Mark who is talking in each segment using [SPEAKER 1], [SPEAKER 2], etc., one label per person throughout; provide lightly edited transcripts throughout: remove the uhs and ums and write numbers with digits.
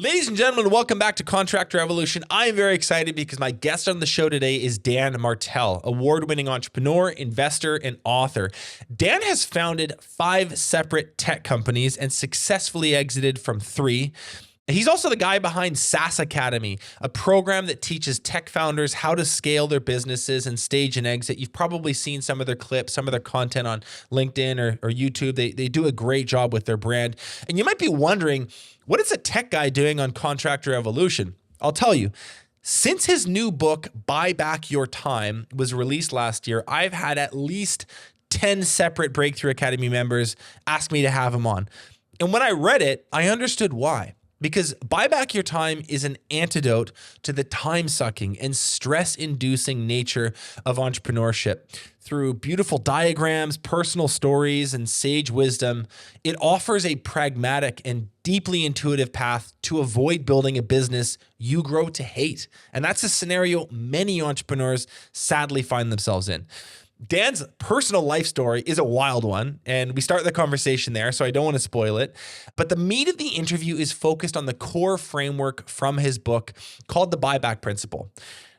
[SPEAKER 1] Ladies and gentlemen, welcome back to Contractor Evolution. I am very excited because my guest on the show today is Dan Martell, award-winning entrepreneur, investor, and author. Dan has founded 5 separate tech companies and successfully exited from 3. He's also the guy behind SaaS Academy, a program that teaches tech founders how to scale their businesses and stage an exit. You've probably seen some of their clips, some of their content on LinkedIn or YouTube. They do a great job with their brand. And you might be wondering, what is a tech guy doing on Contractor Evolution? I'll tell you. Since his new book, Buyback Your Time, was released last year, I've had at least 10 separate Breakthrough Academy members ask me to have him on. And when I read it, I understood why. Because Buyback Your Time is an antidote to the time-sucking and stress-inducing nature of entrepreneurship. Through beautiful diagrams, personal stories, and sage wisdom, it offers a pragmatic and deeply intuitive path to avoid building a business you grow to hate. And that's a scenario many entrepreneurs sadly find themselves in. Dan's personal life story is a wild one, and we start the conversation there, so I don't want to spoil it. But the meat of the interview is focused on the core framework from his book called the Buyback Principle.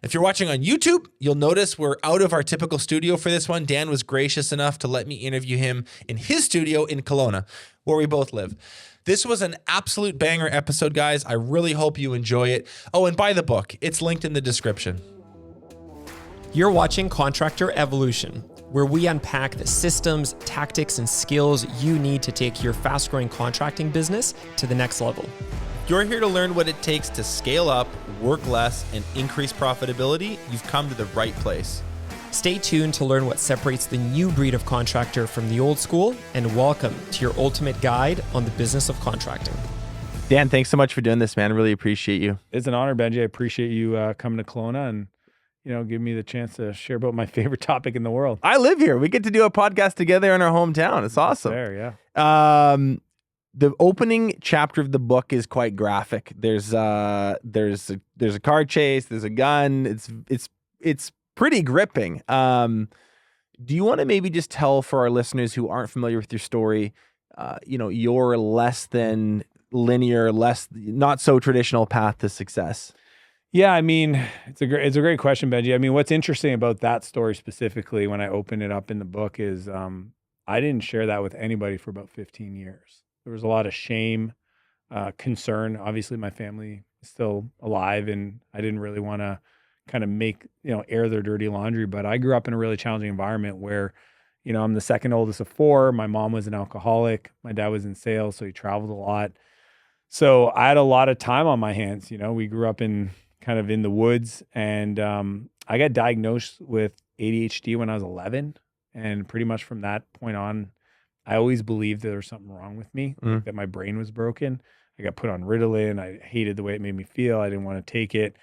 [SPEAKER 1] If you're watching on YouTube, you'll notice we're out of our typical studio for this one. Dan was gracious enough to let me interview him in his studio in Kelowna, where we both live. This was an absolute banger episode, guys. I really hope you enjoy it. Oh, and buy the book. It's linked in the description.
[SPEAKER 2] You're watching Contractor Evolution, where we unpack the systems, tactics, and skills you need to take your fast-growing contracting business to the next level.
[SPEAKER 1] You're here to learn what it takes to scale up, work less, and increase profitability. You've come to the right place.
[SPEAKER 2] Stay tuned to learn what separates the new breed of contractor from the old school, and welcome to your ultimate guide on the business of contracting.
[SPEAKER 1] Dan, thanks so much for doing this, man. I really appreciate you.
[SPEAKER 3] It's an honor, Benji. I appreciate you coming to Kelowna and give me the chance to share about my favorite topic in the world.
[SPEAKER 1] I live here. We get to do a podcast together in our hometown. It's awesome.
[SPEAKER 3] Fair, yeah.
[SPEAKER 1] The opening chapter of the book is quite graphic. There's a car chase. There's a gun. It's pretty gripping. Do you want to maybe just tell for our listeners who aren't familiar with your story, your less than linear, not so traditional path to success?
[SPEAKER 3] Yeah, I mean, it's a great question, Benji. I mean, what's interesting about that story specifically when I open it up in the book is I didn't share that with anybody for about 15 years. There was a lot of shame, concern. Obviously, my family is still alive, and I didn't really want to kind of air their dirty laundry. But I grew up in a really challenging environment where, I'm the second oldest of 4. My mom was an alcoholic. My dad was in sales, so he traveled a lot. So I had a lot of time on my hands. We grew up in the woods, and I got diagnosed with ADHD when I was 11, and pretty much from that point on, I always believed there was something wrong with me, that my brain was broken. I got put on Ritalin. I hated the way it made me feel. I didn't want to take it,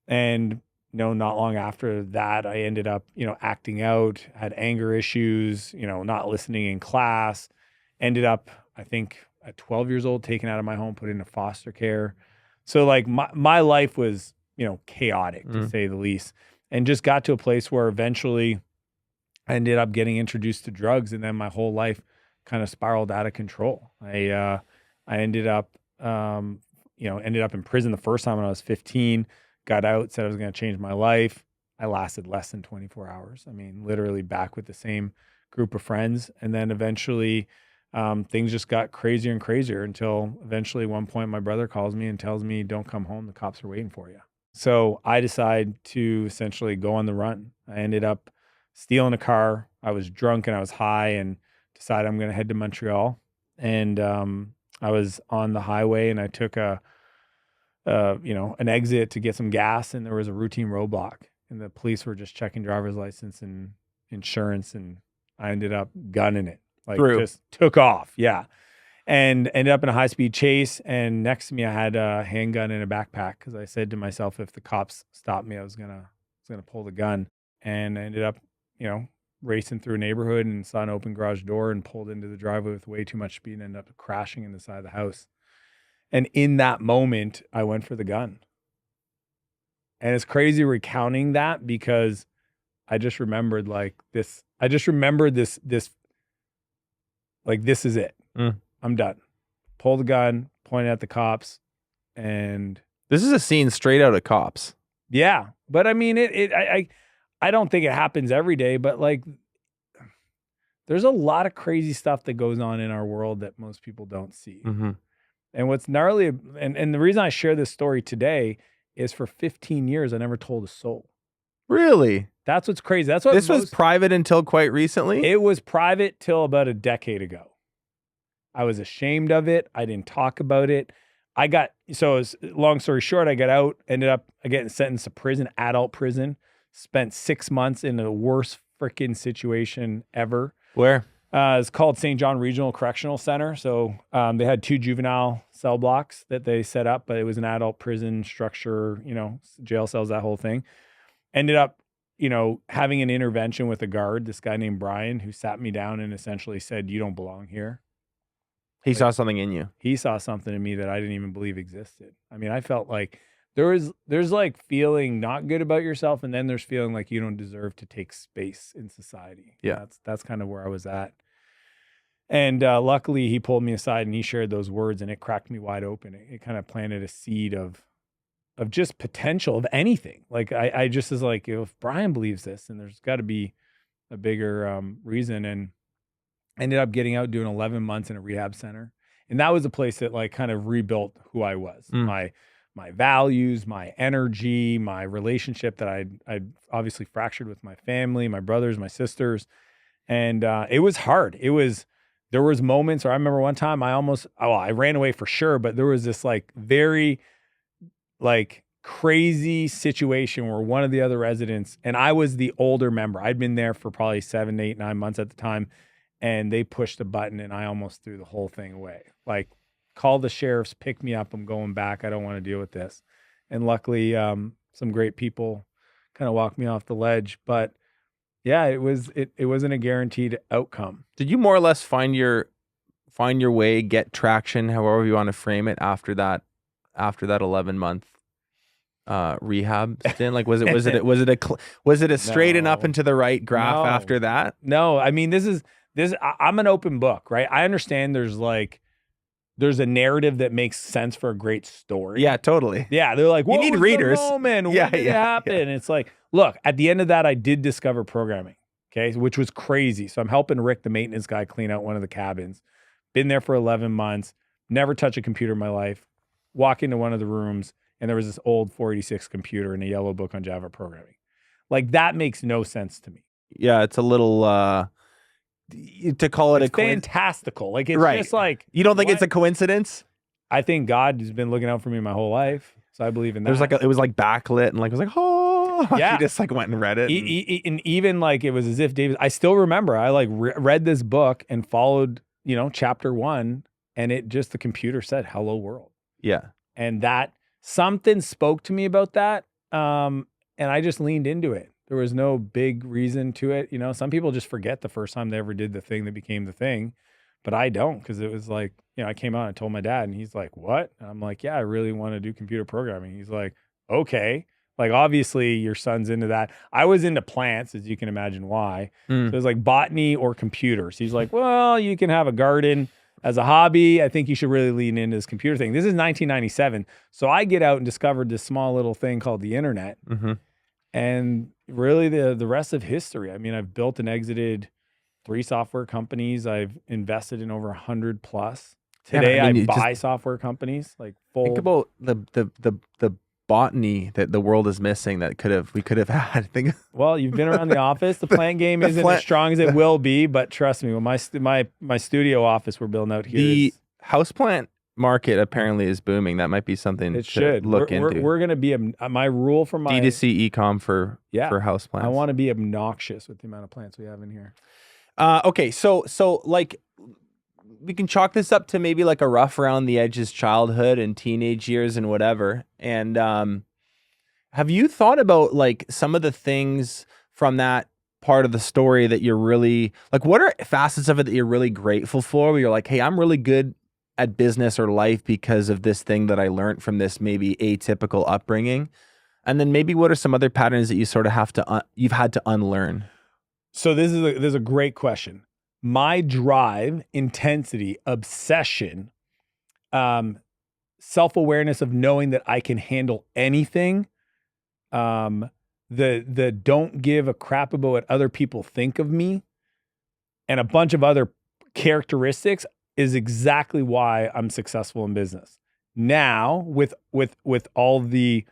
[SPEAKER 3] and not long after that, I ended up acting out, had anger issues, not listening in class, ended up, I think at 12 years old, taken out of my home, put into foster care. So like my life was, chaotic to say the least, and just got to a place where eventually I ended up getting introduced to drugs, and then my whole life kind of spiraled out of control. I ended up in prison the first time when I was 15, got out, said I was going to change my life. I lasted less than 24 hours. I mean, literally back with the same group of friends. And then eventually things just got crazier and crazier until eventually one point my brother calls me and tells me, "Don't come home. The cops are waiting for you." So I decided to essentially go on the run. I ended up stealing a car. I was drunk and I was high, and decided I'm going to head to Montreal. And I was on the highway, and I took an exit to get some gas, and there was a routine roadblock, and the police were just checking driver's license and insurance, and I ended up gunning it. Just took off. Yeah. And ended up in a high-speed chase. And next to me, I had a handgun in a backpack, because I said to myself, if the cops stopped me, I was gonna pull the gun. And I ended up, racing through a neighborhood and saw an open garage door and pulled into the driveway with way too much speed and ended up crashing in the side of the house. And in that moment, I went for the gun. And it's crazy recounting that, because I just remembered this is it. I'm done. Pull the gun, point at the cops, And
[SPEAKER 4] this is a scene straight out of Cops.
[SPEAKER 3] yeah, but I mean, I don't think it happens every day, but like, there's a lot of crazy stuff that goes on in our world that most people don't see.
[SPEAKER 4] Mm-hmm.
[SPEAKER 3] And what's gnarly, and the reason I share this story today is for 15 years, I never told a soul.
[SPEAKER 4] Really?
[SPEAKER 3] That's what's crazy. That's what
[SPEAKER 4] this was private until quite recently?
[SPEAKER 3] It was private till about a decade ago. I was ashamed of it. I didn't talk about it. Long story short, I got out, ended up getting sentenced to prison, adult prison, spent 6 months in the worst freaking situation ever.
[SPEAKER 4] Where?
[SPEAKER 3] It's called St. John Regional Correctional Center. So they had 2 juvenile cell blocks that they set up, but it was an adult prison structure, jail cells, that whole thing. Ended up, having an intervention with a guard, this guy named Brian, who sat me down and essentially said, "You don't belong here."
[SPEAKER 4] He saw something in you.
[SPEAKER 3] He saw something in me that I didn't even believe existed. I mean, I felt like there's like feeling not good about yourself, and then there's feeling like you don't deserve to take space in society.
[SPEAKER 4] Yeah.
[SPEAKER 3] That's kind of where I was at. And luckily he pulled me aside and he shared those words, and it cracked me wide open. It kind of planted a seed of just potential of anything. Like I just was like, if Brian believes this, then there's got to be a bigger reason. And ended up getting out, doing 11 months in a rehab center. And that was a place that like kind of rebuilt who I was, my values, my energy, my relationship that I'd obviously fractured with my family, my brothers, my sisters. And it was hard. There was moments where I remember one time I ran away for sure, but there was this like very like crazy situation where one of the other residents, and I was the older member, I'd been there for probably 7, 8, 9 months at the time, and they pushed a button and I almost threw the whole thing away. Like, call the sheriffs, pick me up, I'm going back, I don't want to deal with this. And luckily, some great people kind of walked me off the ledge. But yeah, it wasn't a guaranteed outcome.
[SPEAKER 4] Did you more or less find your way, get traction, however you want to frame it, after that 11-month rehab stint? Like, was it a straight and up and to the right graph after that?
[SPEAKER 3] No, I mean, I'm an open book, right? I understand there's a narrative that makes sense for a great story.
[SPEAKER 4] Yeah, totally.
[SPEAKER 3] Yeah, they're like,
[SPEAKER 4] you need readers.
[SPEAKER 3] When did it happen?
[SPEAKER 4] Yeah.
[SPEAKER 3] It's like, look, at the end of that, I did discover programming, okay, which was crazy. So I'm helping Rick, the maintenance guy, clean out one of the cabins. Been there for 11 months, never touched a computer in my life. Walk into one of the rooms, and there was this old 486 computer and a yellow book on Java programming. Like, that makes no sense to me.
[SPEAKER 4] Yeah, it's a little to call it
[SPEAKER 3] fantastical. Like, it's
[SPEAKER 4] right.
[SPEAKER 3] Just like,
[SPEAKER 4] you don't think it's a coincidence?
[SPEAKER 3] I think God has been looking out for me my whole life, so I believe in that.
[SPEAKER 4] It was like backlit, and like it was like, oh,
[SPEAKER 3] yeah.
[SPEAKER 4] You just like went and read it,
[SPEAKER 3] and even like it was as if David. I still remember I like read this book and followed, chapter 1, and it just, the computer said "Hello World."
[SPEAKER 4] Yeah,
[SPEAKER 3] and that something spoke to me about that, and I just leaned into it. There was no big reason to it. Some people just forget the first time they ever did the thing that became the thing, but I don't, because it was like, I came out and told my dad, and he's like, "What?" And I'm like, "Yeah, I really want to do computer programming." He's like, "Okay." Like, obviously your son's into that. I was into plants, as you can imagine why. So it was like botany or computers. He's like, "Well, you can have a garden as a hobby. I think you should really lean into this computer thing." This is 1997. So I get out and discovered this small little thing called the internet.
[SPEAKER 4] Mm-hmm.
[SPEAKER 3] And really the rest of history. I mean, I've built and exited 3 software companies. I've invested in over 100 plus. Today, I buy software companies, like full.
[SPEAKER 4] Think about the botany that the world is missing that we could have had.
[SPEAKER 3] Well, you've been around the office. The plant game isn't as strong as it will be, but trust me, when my studio office we're building out here,
[SPEAKER 4] the houseplant market apparently is booming. That might be something to look into.
[SPEAKER 3] We're going to be my rule for my
[SPEAKER 4] D2C ecom for houseplants.
[SPEAKER 3] I want to be obnoxious with the amount of plants we have in here.
[SPEAKER 4] Okay, so like, we can chalk this up to maybe like a rough around the edges childhood and teenage years and whatever. And have you thought about like some of the things from that part of the story that you're really like, what are facets of it that you're really grateful for, where you're like, hey, I'm really good at business or life because of this thing that I learned from this maybe atypical upbringing? And then maybe what are some other patterns that you sort of you've had to unlearn?
[SPEAKER 3] So this is a great question. My drive, intensity, obsession, self-awareness of knowing that I can handle anything. The don't give a crap about what other people think of me, and a bunch of other characteristics is exactly why I'm successful in business. Now, with all the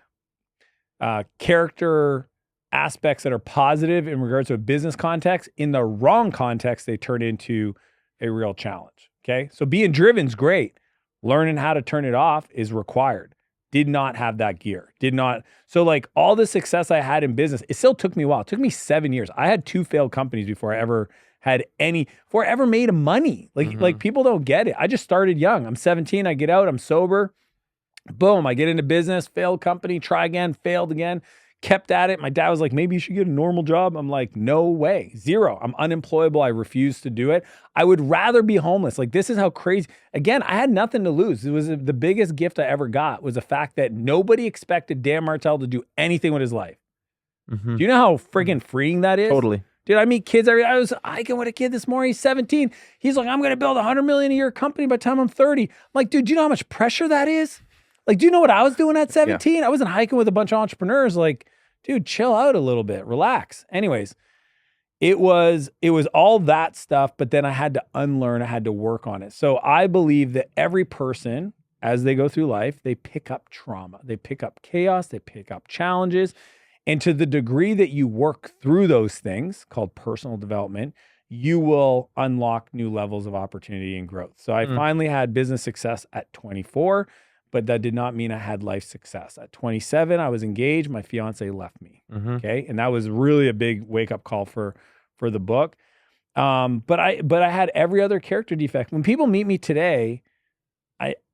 [SPEAKER 3] character aspects that are positive in regards to a business context, in the wrong context, they turn into a real challenge. Okay. So being driven is great. Learning how to turn it off is required. Did not have that gear. Did not. So like all the success I had in business, it still took me a while. It took me 7 years. I had 2 failed companies before I ever made money. Like people don't get it. I just started young. I'm 17. I get out. I'm sober. Boom. I get into business, failed company, try again, failed again, kept at it. My dad was like, maybe you should get a normal job. I'm like, no way. 0. I'm unemployable. I refuse to do it. I would rather be homeless. Like, this is how crazy. Again, I had nothing to lose. It was the biggest gift I ever got was the fact that nobody expected Dan Martell to do anything with his life. Do you know how friggin' freeing that is?
[SPEAKER 4] Totally.
[SPEAKER 3] Dude, I meet kids. I was hiking with a kid this morning. He's 17. He's like, I'm going to build $100 million a year company by the time I'm 30. I'm like, dude, do you know how much pressure that is? Like, do you know what I was doing at 17? Yeah. I wasn't hiking with a bunch of entrepreneurs. Like, dude, chill out a little bit, relax. Anyways, it was all that stuff, but then I had to unlearn, I had to work on it. So I believe that every person, as they go through life, they pick up trauma, they pick up chaos, they pick up challenges. And to the degree that you work through those things, called personal development, you will unlock new levels of opportunity and growth. So I finally had business success at 24. But that did not mean I had life success. At 27, I was engaged. My fiance left me. Okay. And that was really a big wake up call for the book. But I had every other character defect. When people meet me today,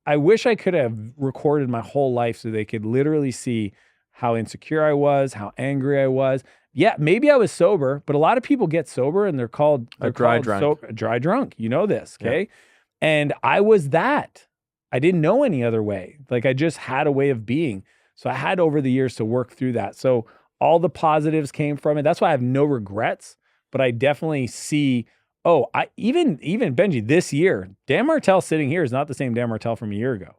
[SPEAKER 3] I wish I could have recorded my whole life so they could literally see how insecure I was, how angry I was. Yeah, maybe I was sober, but a lot of people get sober and they're called dry drunk. You know this. Okay. Yeah. And I was that. I didn't know any other way. Like, I just had a way of being. So I had over the years to work through that. So all the positives came from it. That's why I have no regrets, but I definitely see, even Benji, this year, Dan Martell sitting here is not the same Dan Martell from a year ago.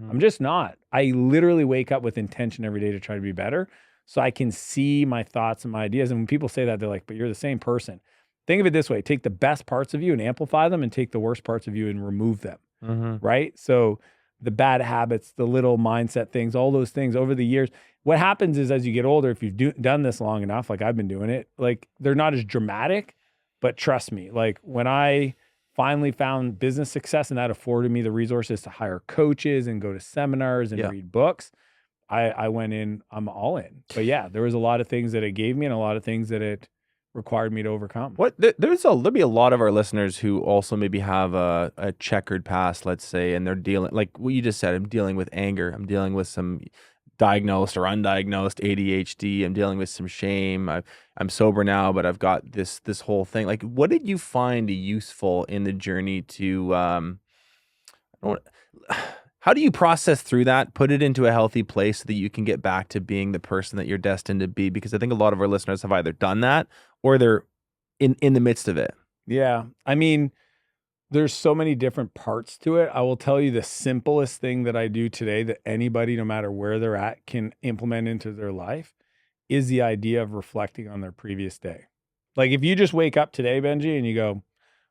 [SPEAKER 3] I'm just not. I literally wake up with intention every day to try to be better. So I can see my thoughts and my ideas. And when people say that, they're like, but you're the same person. Think of it this way. Take the best parts of you and amplify them, and take the worst parts of you and remove them. Right? So the bad habits, the little mindset things, all those things over the years, what happens is as you get older, if you've done this long enough, like I've been doing it, like they're not as dramatic, but trust me, like when I finally found business success and that afforded me the resources to hire coaches and go to seminars and read books, I went in, I'm all in. But yeah, there was a lot of things that it gave me and a lot of things that it required me to overcome.
[SPEAKER 4] There'll be a lot of our listeners who also maybe have a checkered past, let's say, and they're dealing, like what you just said, I'm dealing with anger, I'm dealing with some diagnosed or undiagnosed ADHD, I'm dealing with some shame, I'm sober now, but I've got this whole thing. Like, what did you find useful in the journey to how do you process through that, put it into a healthy place so that you can get back to being the person that you're destined to be? Because I think a lot of our listeners have either done that or they're in the midst of it.
[SPEAKER 3] Yeah. I mean, there's so many different parts to it. I will tell you the simplest thing that I do today that anybody, no matter where they're at, can implement into their life is the idea of reflecting on their previous day. Like if you just wake up today, Benji, and you go,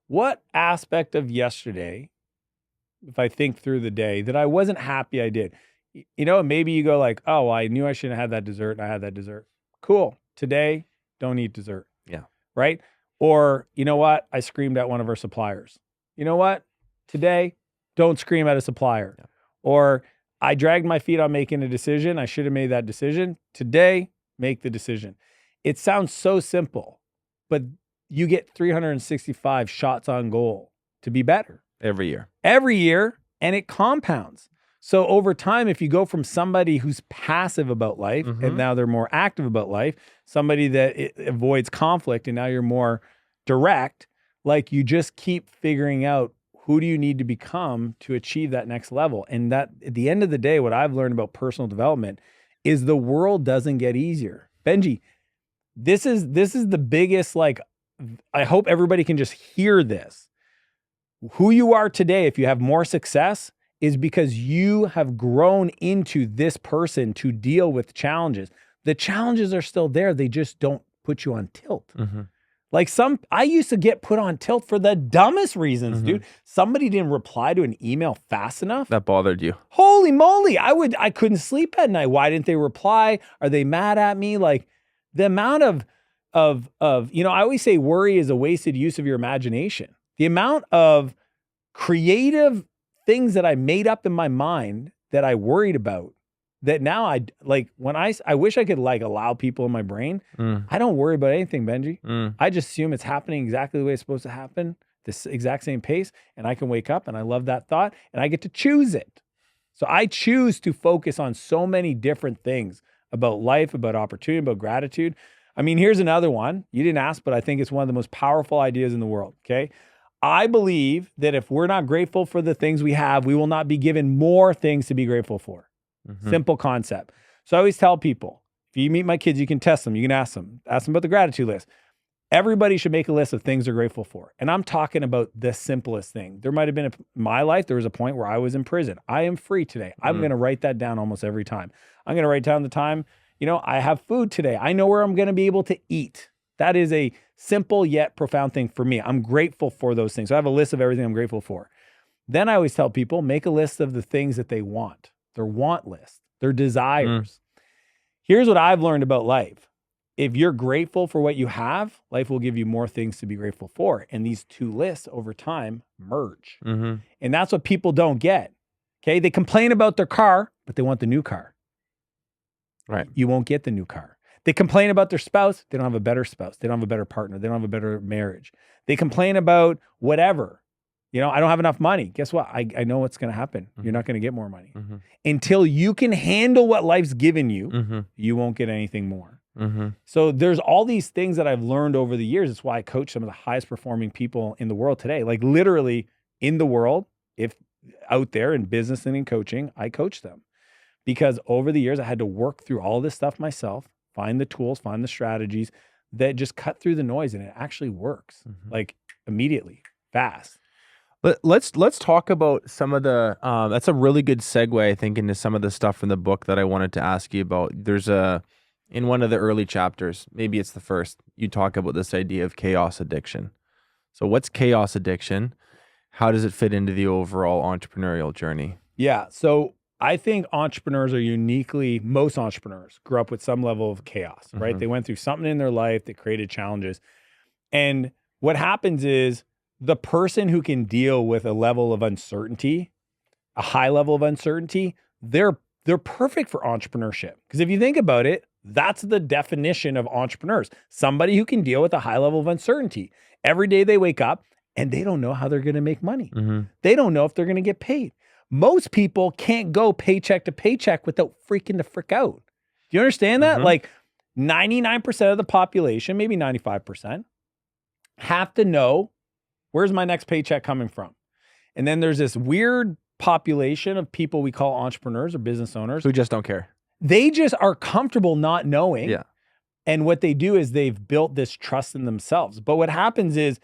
[SPEAKER 3] what aspect of yesterday, if I think through the day, that I wasn't happy I did? You know, maybe you go like, oh, well, I knew I shouldn't have had that dessert and I had that dessert. Cool. Today, don't eat dessert.
[SPEAKER 4] Yeah.
[SPEAKER 3] Right? Or, you know what? I screamed at one of our suppliers. You know what? Today, don't scream at a supplier. Yeah. Or I dragged my feet on making a decision. I should have made that decision. Today, make the decision. It sounds so simple, but you get 365 shots on goal to be better.
[SPEAKER 4] Every year,
[SPEAKER 3] and it compounds. So over time, if you go from somebody who's passive about life and now they're more active about life, somebody that avoids conflict and now you're more direct, like you just keep figuring out who do you need to become to achieve that next level. And that at the end of the day, what I've learned about personal development is the world doesn't get easier. Benji, this is the biggest, like, I hope everybody can just hear this. Who you are today, if you have more success, is because you have grown into this person to deal with challenges. The challenges are still there. They just don't put you on tilt. Like I used to get put on tilt for the dumbest reasons, dude. Somebody didn't reply to an email fast enough.
[SPEAKER 4] That bothered you.
[SPEAKER 3] Holy moly. I couldn't sleep at night. Why didn't they reply? Are they mad at me? Like the amount of, I always say worry is a wasted use of your imagination. The amount of creative things that I made up in my mind that I worried about, that now I wish I could like allow people in my brain. I don't worry about anything, Benji. I just assume it's happening exactly the way it's supposed to happen, this exact same pace. And I can wake up and I love that thought and I get to choose it. So I choose to focus on so many different things about life, about opportunity, about gratitude. I mean, here's another one. You didn't ask, but I think it's one of the most powerful ideas in the world. Okay. I believe that if we're not grateful for the things we have, we will not be given more things to be grateful for. Simple concept. So I always tell people, if you meet my kids, you can test them. You can ask them about the gratitude list. Everybody should make a list of things they're grateful for. And I'm talking about the simplest thing. There might've been in my life, there was a point where I was in prison. I am free today. I'm going to write that down almost every time. I'm going to write down the time, I have food today. I know where I'm going to be able to eat. That is a simple yet profound thing for me. I'm grateful for those things. So I have a list of everything I'm grateful for. Then I always tell people, make a list of the things that they want. Their want list, their desires. Here's what I've learned about life. If you're grateful for what you have, life will give you more things to be grateful for. And these two lists over time merge. And that's what people don't get. Okay. They complain about their car, but they want the new car.
[SPEAKER 4] Right.
[SPEAKER 3] You won't get the new car. They complain about their spouse. They don't have a better spouse. They don't have a better partner. They don't have a better marriage. They complain about whatever. I don't have enough money. Guess what? I know what's going to happen. You're not going to get more money. Until you can handle what life's given you, you won't get anything more. So there's all these things that I've learned over the years. It's why I coach some of the highest performing people in the world today. Like literally in the world, if out there in business and in coaching, I coach them. Because over the years, I had to work through all this stuff myself, find the tools, find the strategies that just cut through the noise, and it actually works like immediately, fast.
[SPEAKER 4] Let's talk about some of the, that's a really good segue, I think, into some of the stuff from the book that I wanted to ask you about. There's in one of the early chapters, maybe it's the first, you talk about this idea of chaos addiction. So what's chaos addiction? How does it fit into the overall entrepreneurial journey?
[SPEAKER 3] Yeah. So I think most entrepreneurs grew up with some level of chaos, right? They went through something in their life that created challenges. And what happens is, the person who can deal with a level of uncertainty, a high level of uncertainty, they're perfect for entrepreneurship. Because if you think about it, that's the definition of entrepreneurs. Somebody who can deal with a high level of uncertainty. Every day they wake up and they don't know how they're going to make money. They don't know if they're going to get paid. Most people can't go paycheck to paycheck without freaking the frick out. Do you understand that? Like 99% of the population, maybe 95%, have to know, where's my next paycheck coming from? And then there's this weird population of people we call entrepreneurs or business owners
[SPEAKER 4] who just don't care.
[SPEAKER 3] They just are comfortable not knowing.
[SPEAKER 4] Yeah.
[SPEAKER 3] And what they do is they've built this trust in themselves. But what happens is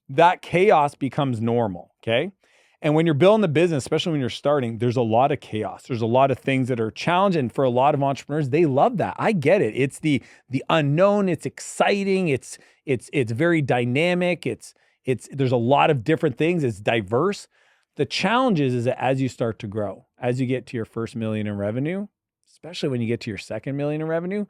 [SPEAKER 3] that chaos becomes normal. Okay. And when you're building the business, especially when you're starting, there's a lot of chaos. There's a lot of things that are challenging. For a lot of entrepreneurs, they love that. I get it. It's the unknown. It's exciting. It's very dynamic. There's a lot of different things. It's diverse. The challenge is that as you start to grow, as you get to your first $1 million in revenue, especially when you get to your second $1 million in revenue,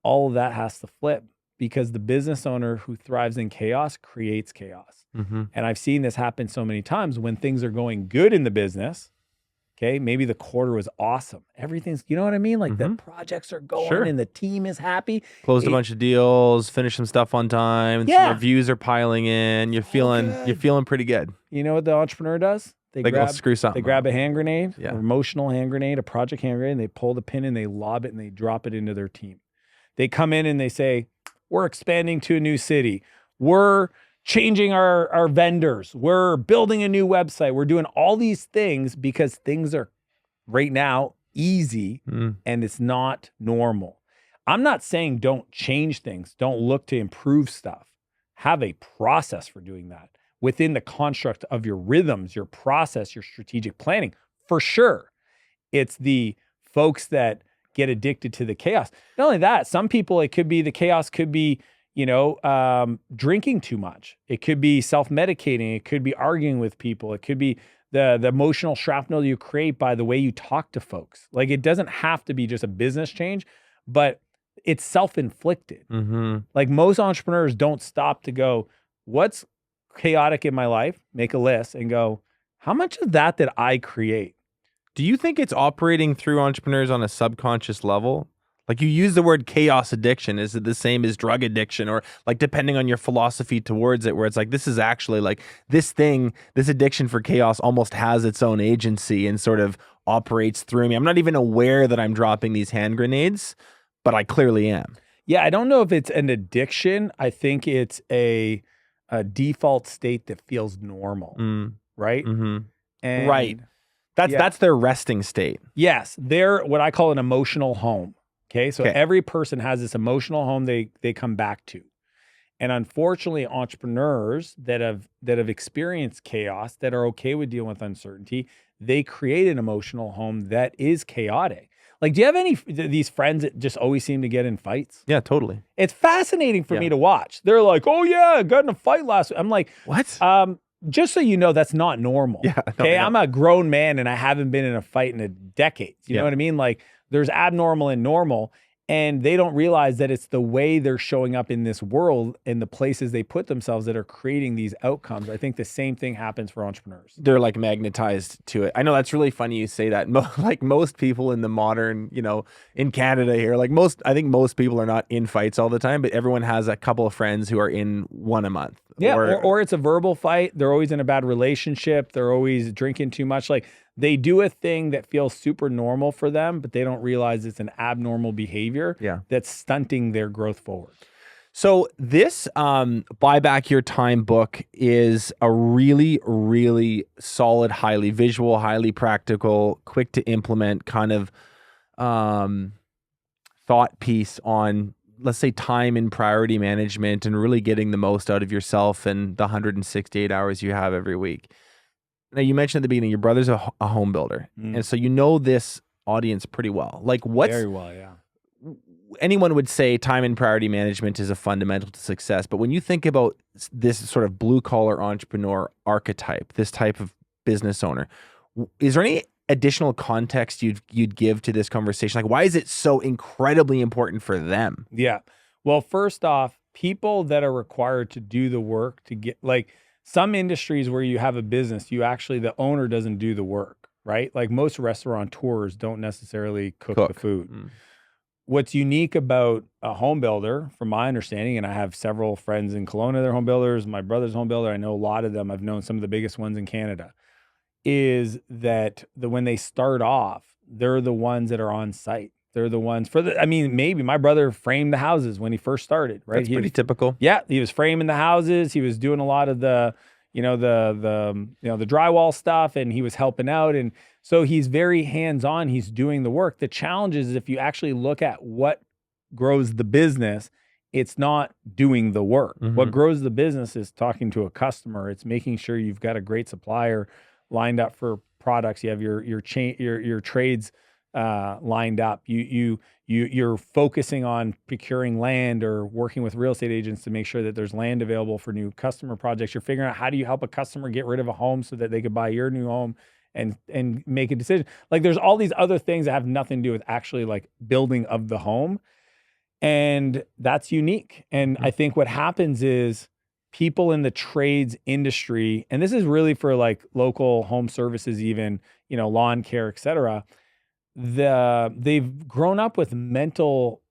[SPEAKER 3] all of that has to flip, because the business owner who thrives in chaos creates chaos. And I've seen this happen so many times when things are going good in the business. Okay. Maybe the quarter was awesome. Everything's, you know what I mean? Like the projects are going and the team is happy.
[SPEAKER 4] Closed a bunch of deals, finished some stuff on time. Some reviews are piling in. You're feeling pretty good.
[SPEAKER 3] You know what the entrepreneur does? They
[SPEAKER 4] go screw something.
[SPEAKER 3] They grab a hand grenade, an emotional hand grenade, a project hand grenade, and they pull the pin and they lob it and they drop it into their team. They come in and they say, we're expanding to a new city. We're changing our vendors. We're building a new website. We're doing all these things because things are right now easy and it's not normal. I'm not saying don't change things. Don't look to improve stuff. Have a process for doing that within the construct of your rhythms, your process, your strategic planning. for sure, it's the folks that get addicted to the chaos. Not only that, some people, it could be the chaos could be, drinking too much. It could be self-medicating. It could be arguing with people. It could be the emotional shrapnel you create by the way you talk to folks. Like, it doesn't have to be just a business change, but it's self-inflicted. Like, most entrepreneurs don't stop to go, what's chaotic in my life? Make a list and go, how much of that did I create?
[SPEAKER 4] Do you think it's operating through entrepreneurs on a subconscious level? Like, you use the word chaos addiction. Is it the same as drug addiction, or like depending on your philosophy towards it, where it's like, this is actually like this addiction for chaos almost has its own agency and sort of operates through me. I'm not even aware that I'm dropping these hand grenades, but I clearly am.
[SPEAKER 3] Yeah, I don't know if it's an addiction. I think it's a default state that feels normal, right? And
[SPEAKER 4] right. That's their resting state.
[SPEAKER 3] Yes, they're what I call an emotional home. Okay, so every person has this emotional home they come back to, and unfortunately, entrepreneurs that have experienced chaos, that are okay with dealing with uncertainty, they create an emotional home that is chaotic. Like, do you have any these friends that just always seem to get in fights?
[SPEAKER 4] Yeah, totally.
[SPEAKER 3] It's fascinating for me to watch. They're like, "Oh yeah, I got in a fight last week." I'm like,
[SPEAKER 4] "What?"
[SPEAKER 3] Just so you know, that's not normal.
[SPEAKER 4] Yeah.
[SPEAKER 3] Okay, I'm a grown man and I haven't been in a fight in a decade. You know what I mean? Like, there's abnormal and normal, and they don't realize that it's the way they're showing up in this world and the places they put themselves that are creating these outcomes. I think the same thing happens for entrepreneurs.
[SPEAKER 4] They're like magnetized to it. I know that's really funny you say that. Like, most people in the modern, in Canada here, I think most people are not in fights all the time, but everyone has a couple of friends who are in one a month.
[SPEAKER 3] Yeah, or it's a verbal fight. They're always in a bad relationship. They're always drinking too much. Like, they do a thing that feels super normal for them, but they don't realize it's an abnormal behavior that's stunting their growth forward.
[SPEAKER 4] So this Buy Back Your Time book is a really, really solid, highly visual, highly practical, quick to implement kind of thought piece on, let's say, time and priority management and really getting the most out of yourself and the 168 hours you have every week. Now, you mentioned at the beginning, your brother's a home builder. And so you know this audience pretty well. Like,
[SPEAKER 3] Very well, yeah.
[SPEAKER 4] Anyone would say time and priority management is a fundamental to success. But when you think about this sort of blue collar entrepreneur archetype, this type of business owner, is there any additional context you'd give to this conversation? Like, why is it so incredibly important for them?
[SPEAKER 3] Yeah. Well, first off, people that are required to do the work to get, like, some industries where you have a business, the owner doesn't do the work, right? Like, most restaurateurs don't necessarily cook the food. What's unique about a home builder, from my understanding, and I have several friends in Kelowna, they're home builders, my brother's a home builder, I know a lot of them, I've known some of the biggest ones in Canada, is that when they start off, they're the ones that are on site. They're the ones maybe my brother framed the houses when he first started, right?
[SPEAKER 4] That's pretty typical.
[SPEAKER 3] Yeah, he was framing the houses. He was doing a lot of the drywall stuff, and he was helping out. And so he's very hands-on. He's doing the work. The challenge is, if you actually look at what grows the business, it's not doing the work. What grows the business is talking to a customer. It's making sure you've got a great supplier lined up for products. You have your trades lined up. You're focusing on procuring land or working with real estate agents to make sure that there's land available for new customer projects. You're figuring out, how do you help a customer get rid of a home so that they could buy your new home and make a decision. Like, there's all these other things that have nothing to do with actually like building of the home. And that's unique. And I think what happens is, people in the trades industry, and this is really for like local home services, even, lawn care, et cetera, they've grown up with mental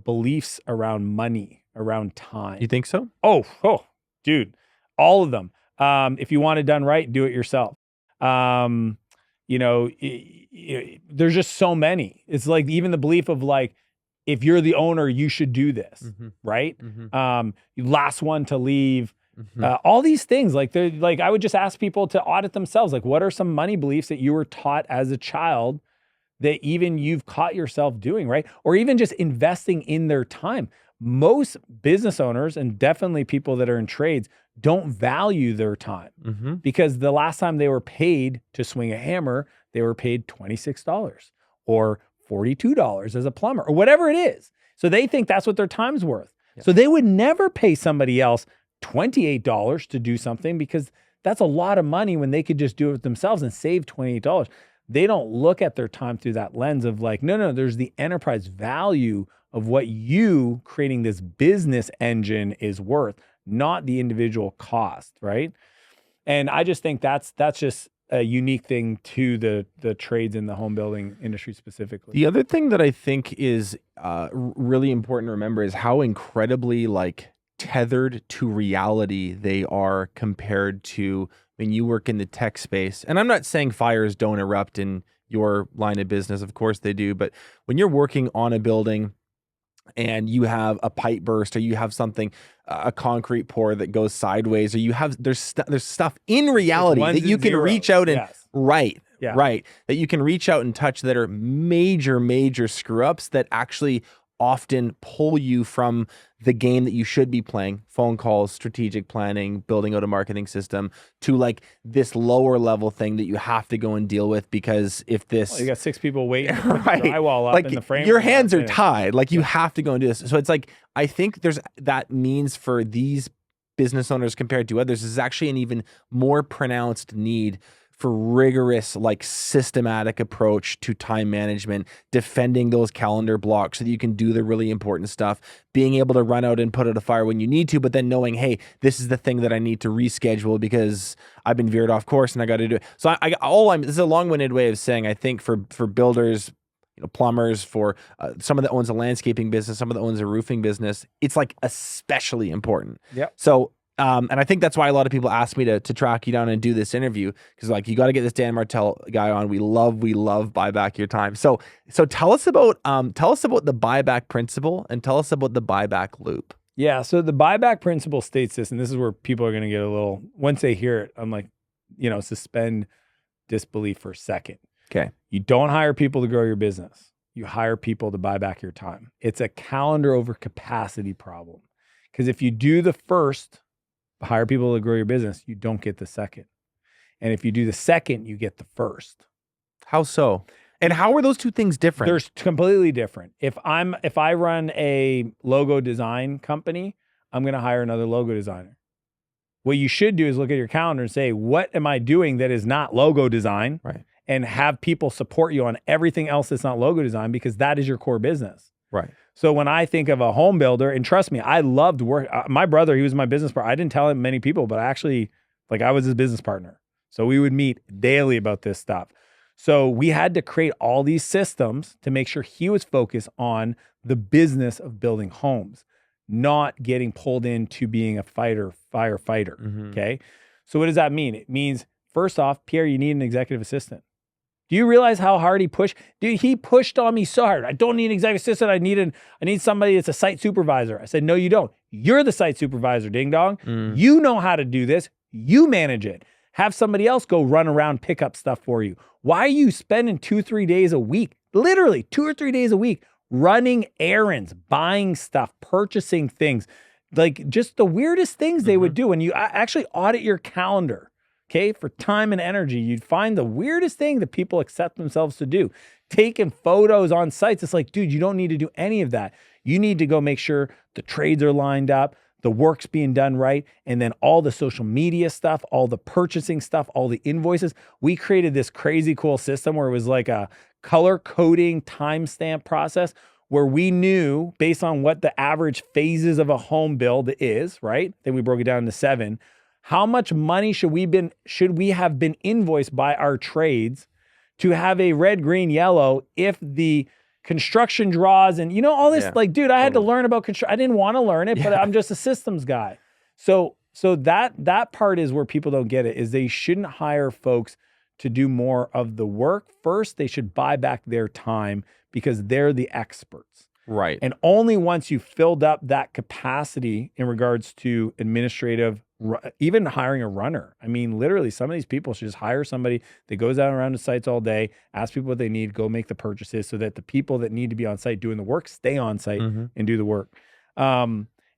[SPEAKER 3] beliefs around money, around time.
[SPEAKER 4] You think so?
[SPEAKER 3] Oh, dude, all of them. If you want it done right, do it yourself. There's just so many. It's like, even the belief of like, if you're the owner, you should do this, right? Last one to leave. All these things, like, I would just ask people to audit themselves. Like, what are some money beliefs that you were taught as a child that even you've caught yourself doing, right? Or even just investing in their time. Most business owners, and definitely people that are in trades, don't value their time
[SPEAKER 4] Mm-hmm.
[SPEAKER 3] because the last time they were paid to swing a hammer, they were paid $26 or $42 as a plumber or whatever it is. So they think that's what their time's worth.
[SPEAKER 4] Yeah.
[SPEAKER 3] So they would never pay somebody else $28 to do something because that's a lot of money when they could just do it themselves and save $28. They don't look at their time through that lens of like, no, there's the enterprise value of what you creating this business engine is worth, not the individual cost, right? And I just think that's just a unique thing to the trades in the home building industry specifically.
[SPEAKER 4] The other thing that I think is really important to remember is how incredibly like tethered to reality they are compared to when you work in the tech space. And I'm not saying fires don't erupt in your line of business. Of course they do. But when you're working on a building and you have a pipe burst or you have something, a concrete pour that goes sideways, or you have, there's stuff in reality that you can reach out and
[SPEAKER 3] Yes.
[SPEAKER 4] right,
[SPEAKER 3] Yeah.
[SPEAKER 4] right, that you can reach out and touch that are major screw ups that actually often pull you from the game that you should be playing, phone calls, strategic planning, building out a marketing system, to like this lower level thing that you have to go and deal with because if this...
[SPEAKER 3] Well, you got 6 people waiting to put
[SPEAKER 4] right,
[SPEAKER 3] the drywall up
[SPEAKER 4] like
[SPEAKER 3] in the frame.
[SPEAKER 4] your hands are tied. Like you have to go and do this. So it's like, I think that means for these business owners compared to others is actually an even more pronounced need for rigorous, like systematic approach to time management, defending those calendar blocks so that you can do the really important stuff, being able to run out and put out a fire when you need to, but then knowing, hey, this is the thing that I need to reschedule because I've been veered off course and I got to do it. So this is a long-winded way of saying, I think for builders, plumbers, for someone that owns a landscaping business, someone that owns a roofing business, it's like especially important.
[SPEAKER 3] Yep.
[SPEAKER 4] So, and I think that's why a lot of people ask me to track you down and do this interview because like you got to get this Dan Martell guy on. We love Buyback Your Time. So tell us about the Buyback Principle and tell us about the Buyback Loop.
[SPEAKER 3] Yeah. So the Buyback Principle states this, and this is where people are going to get a little, once they hear it, I'm like, suspend disbelief for a second.
[SPEAKER 4] Okay.
[SPEAKER 3] You don't hire people to grow your business. You hire people to buy back your time. It's a calendar over capacity problem. Because if you do the first, hire people to grow your business, you don't get the second. And if you do the second, you get the first.
[SPEAKER 4] How so? And how are those two things different?
[SPEAKER 3] They're completely different. If I run a logo design company, I'm going to hire another logo designer. What you should do is look at your calendar and say, what am I doing that is not logo design?
[SPEAKER 4] Right.
[SPEAKER 3] And have people support you on everything else that's not logo design because that is your core business.
[SPEAKER 4] Right.
[SPEAKER 3] So when I think of a home builder, and trust me, I loved work. My brother, he was my business partner. I didn't tell him many people, but I was his business partner. So we would meet daily about this stuff. So we had to create all these systems to make sure he was focused on the business of building homes, not getting pulled into being a firefighter.
[SPEAKER 4] Mm-hmm.
[SPEAKER 3] Okay. So what does that mean? It means, first off, Pierre, you need an executive assistant. Do you realize how hard he pushed? Dude, he pushed on me so hard. I don't need an executive assistant. I need somebody that's a site supervisor. I said, no, you don't. You're the site supervisor, ding dong. You know how to do this. You manage it. Have somebody else go run around, pick up stuff for you. Why are you spending 2-3 days a week, literally 2 or 3 days a week, running errands, buying stuff, purchasing things, like just the weirdest things they would do when you actually audit your calendar? Okay, for time and energy, you'd find the weirdest thing that people accept themselves to do. Taking photos on sites. It's like, dude, you don't need to do any of that. You need to go make sure the trades are lined up, the work's being done right, and then all the social media stuff, all the purchasing stuff, all the invoices. We created this crazy cool system where it was like a color coding timestamp process where we knew based on what the average phases of a home build is, right? Then we broke it down into 7. How much money should we have been invoiced by our trades to have a red, green, yellow if the construction draws and all this? Like, dude, I had to learn about construction. I didn't want to learn it, but I'm just a systems guy. So that part is where people don't get it, is they shouldn't hire folks to do more of the work. First, they should buy back their time because they're the experts.
[SPEAKER 4] Right.
[SPEAKER 3] And only once you've filled up that capacity in regards to administrative, even hiring a runner. I mean, literally, some of these people should just hire somebody that goes out around the sites all day, ask people what they need, go make the purchases so that the people that need to be on site doing the work stay on site and do the work.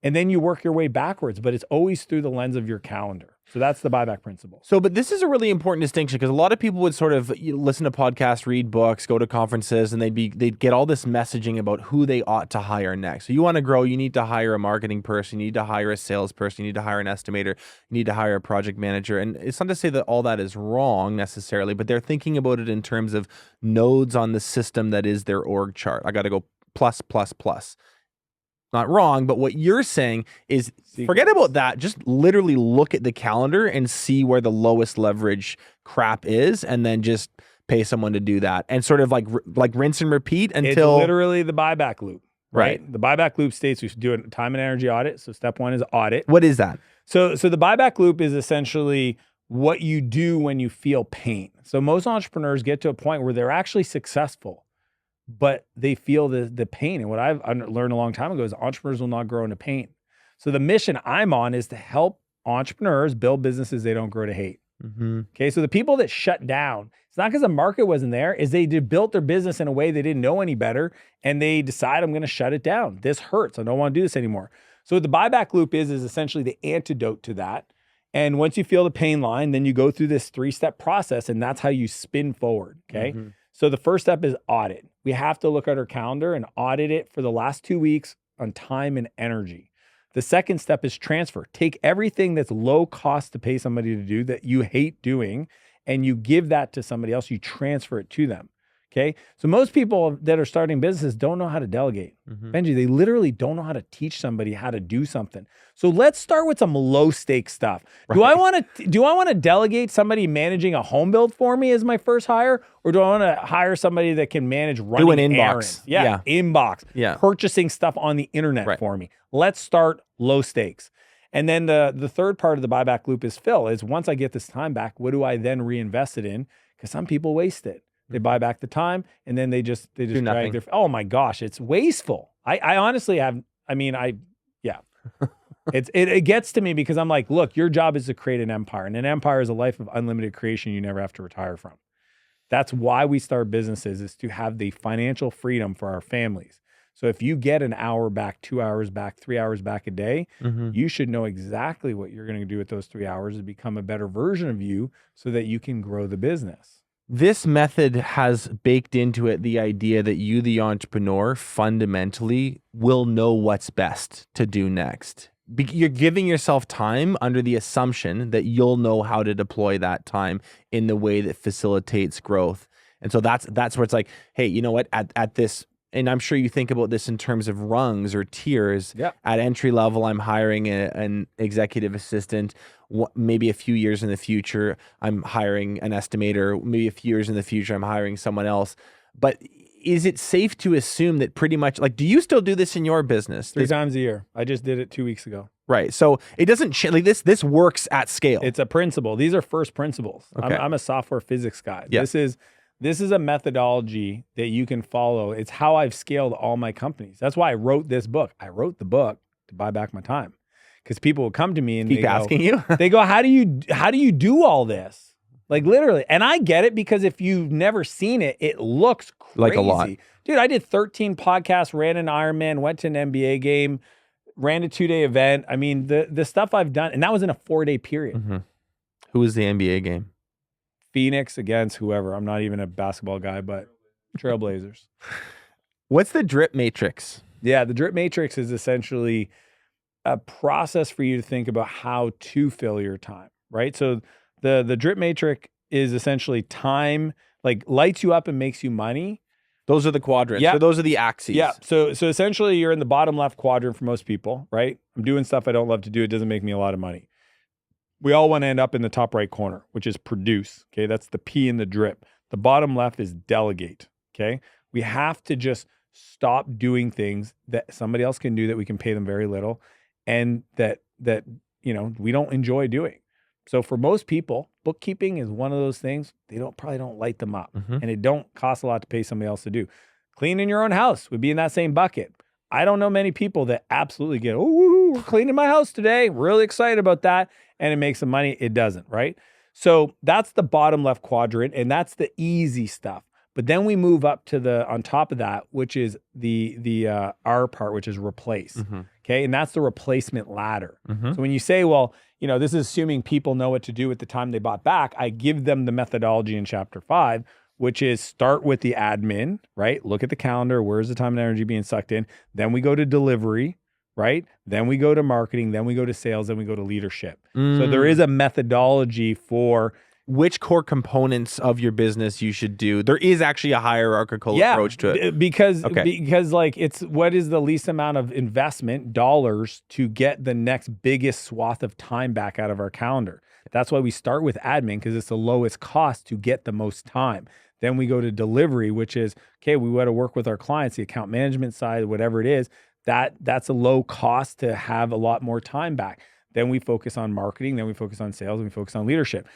[SPEAKER 3] And then you work your way backwards, but it's always through the lens of your calendar. So that's the buyback principle.
[SPEAKER 4] So, but this is a really important distinction because a lot of people would sort of listen to podcasts, read books, go to conferences, and they'd get all this messaging about who they ought to hire next. So you want to grow, you need to hire a marketing person, you need to hire a salesperson, you need to hire an estimator, you need to hire a project manager. And it's not to say that all that is wrong necessarily, but they're thinking about it in terms of nodes on the system that is their org chart. I got to go plus, plus, plus. Not wrong, but what you're saying is forget about that. Just literally look at the calendar and see where the lowest leverage crap is, and then just pay someone to do that, and sort of like rinse and repeat until
[SPEAKER 3] it's literally the buyback loop, right? The buyback loop states we should do a time and energy audit. So step one is audit.
[SPEAKER 4] What is that?
[SPEAKER 3] So the buyback loop is essentially what you do when you feel pain. So most entrepreneurs get to a point where they're actually successful, but they feel the pain. And what I've learned a long time ago is entrepreneurs will not grow into pain. So the mission I'm on is to help entrepreneurs build businesses they don't grow to hate. Okay, so the people that shut down, it's not because the market wasn't there, is they built their business in a way they didn't know any better, and they decide, I'm going to shut it down. This hurts. I don't want to do this anymore. So what the buyback loop is essentially the antidote to that. And once you feel the pain line, then you go through this 3-step process, and that's how you spin forward, okay? So the first step is audit. We have to look at our calendar and audit it for the last 2 weeks on time and energy. The second step is transfer. Take everything that's low cost to pay somebody to do that you hate doing, and you give that to somebody else. You transfer it to them. Okay. So most people that are starting businesses don't know how to delegate. Benji, they literally don't know how to teach somebody how to do something. So let's start with some low stakes stuff. Right. Do I want to delegate somebody managing a home build for me as my first hire? Or do I want to hire somebody that can manage running
[SPEAKER 4] do an inbox?
[SPEAKER 3] Errands? Yeah. Inbox.
[SPEAKER 4] Yeah.
[SPEAKER 3] Purchasing stuff on the internet for me. Let's start low stakes. And then the third part of the buyback loop is fill, is once I get this time back, what do I then reinvest it in? Because some people waste it. They buy back the time, and then they just drag their, oh my gosh, it's wasteful. I honestly have, it gets to me because I'm like, look, your job is to create an empire, and an empire is a life of unlimited creation you never have to retire from. That's why we start businesses, is to have the financial freedom for our families. So if you get an hour back, 2 hours back, 3 hours back a day, you should know exactly what you're going to do with those 3 hours to become a better version of you so that you can grow the business.
[SPEAKER 4] This method has baked into it the idea that you, the entrepreneur, fundamentally will know what's best to do next. You're giving yourself time under the assumption that you'll know how to deploy that time in the way that facilitates growth. And so that's where it's like, hey, you know what, at this, and I'm sure you think about this in terms of rungs or tiers.
[SPEAKER 3] Yeah.
[SPEAKER 4] At entry level, I'm hiring an executive assistant. Maybe a few years in the future, I'm hiring an estimator. Maybe a few years in the future, I'm hiring someone else. But is it safe to assume that pretty much, like, do you still do this in your business?
[SPEAKER 3] 3 times a year. I just did it 2 weeks ago.
[SPEAKER 4] Right. So it doesn't change. Like this works at scale.
[SPEAKER 3] It's a principle. These are first principles.
[SPEAKER 4] Okay.
[SPEAKER 3] I'm a software physics guy.
[SPEAKER 4] Yeah.
[SPEAKER 3] This is a methodology that you can follow. It's how I've scaled all my companies. That's why I wrote this book. I wrote the book to buy back my time, because people will come to me and
[SPEAKER 4] keep asking you.
[SPEAKER 3] They go, how do you do all this? Like, literally. And I get it, because if you've never seen it, it looks crazy.
[SPEAKER 4] Like a lot.
[SPEAKER 3] Dude, I did 13 podcasts, ran an Ironman, went to an NBA game, ran a 2-day event. I mean, the stuff I've done, and that was in a 4-day period.
[SPEAKER 4] Who was the NBA game?
[SPEAKER 3] Phoenix against whoever. I'm not even a basketball guy, but Trailblazers.
[SPEAKER 4] What's the drip matrix?
[SPEAKER 3] Yeah, the drip matrix is essentially a process for you to think about how to fill your time, right? So the drip matrix is essentially time, like, lights you up and makes you money.
[SPEAKER 4] Those are the quadrants.
[SPEAKER 3] Yeah.
[SPEAKER 4] So those are the axes.
[SPEAKER 3] Yeah. So essentially you're in the bottom left quadrant for most people, right? I'm doing stuff I don't love to do. It doesn't make me a lot of money. We all want to end up in the top right corner, which is produce. Okay. That's the P in the drip. The bottom left is delegate. Okay. We have to just stop doing things that somebody else can do that we can pay them very little, and that we don't enjoy doing. So for most people, bookkeeping is one of those things they probably don't light them up, and it don't cost a lot to pay somebody else to do. Cleaning your own house would be in that same bucket. I don't know many people that absolutely get, oh, we're cleaning my house today. Really excited about that. And it makes some money. It doesn't, right? So that's the bottom left quadrant, and that's the easy stuff. But then we move up to the on top of that, which is the R part, which is replace.
[SPEAKER 4] Mm-hmm.
[SPEAKER 3] Okay, and that's the replacement ladder.
[SPEAKER 4] Mm-hmm.
[SPEAKER 3] So when you say, well, this is assuming people know what to do at the time they bought back, I give them the methodology in chapter 5, which is start with the admin, right? Look at the calendar. Where's the time and energy being sucked in? Then we go to delivery, right? Then we go to marketing. Then we go to sales. Then we go to leadership. So there is a methodology for
[SPEAKER 4] which core components of your business you should do. There is actually a hierarchical approach to it.
[SPEAKER 3] Because like it's what is the least amount of investment dollars to get the next biggest swath of time back out of our calendar. That's why we start with admin, because it's the lowest cost to get the most time. Then we go to delivery, which is, okay, we want to work with our clients, the account management side, whatever it is, that's a low cost to have a lot more time back. Then we focus on marketing, then we focus on sales, and we focus on leadership.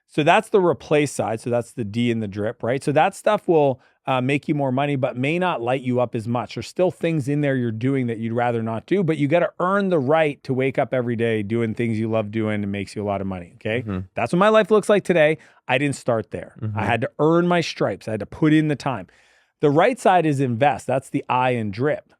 [SPEAKER 3] So that's the replace side. So that's the D in the drip, right? So that stuff will make you more money, but may not light you up as much. There's still things in there you're doing that you'd rather not do, but you got to earn the right to wake up every day doing things you love doing and makes you a lot of money, okay?
[SPEAKER 4] Mm-hmm.
[SPEAKER 3] That's what my life looks like today. I didn't start there.
[SPEAKER 4] Mm-hmm.
[SPEAKER 3] I had to earn my stripes. I had to put in the time. The right side is invest. That's the I in drip.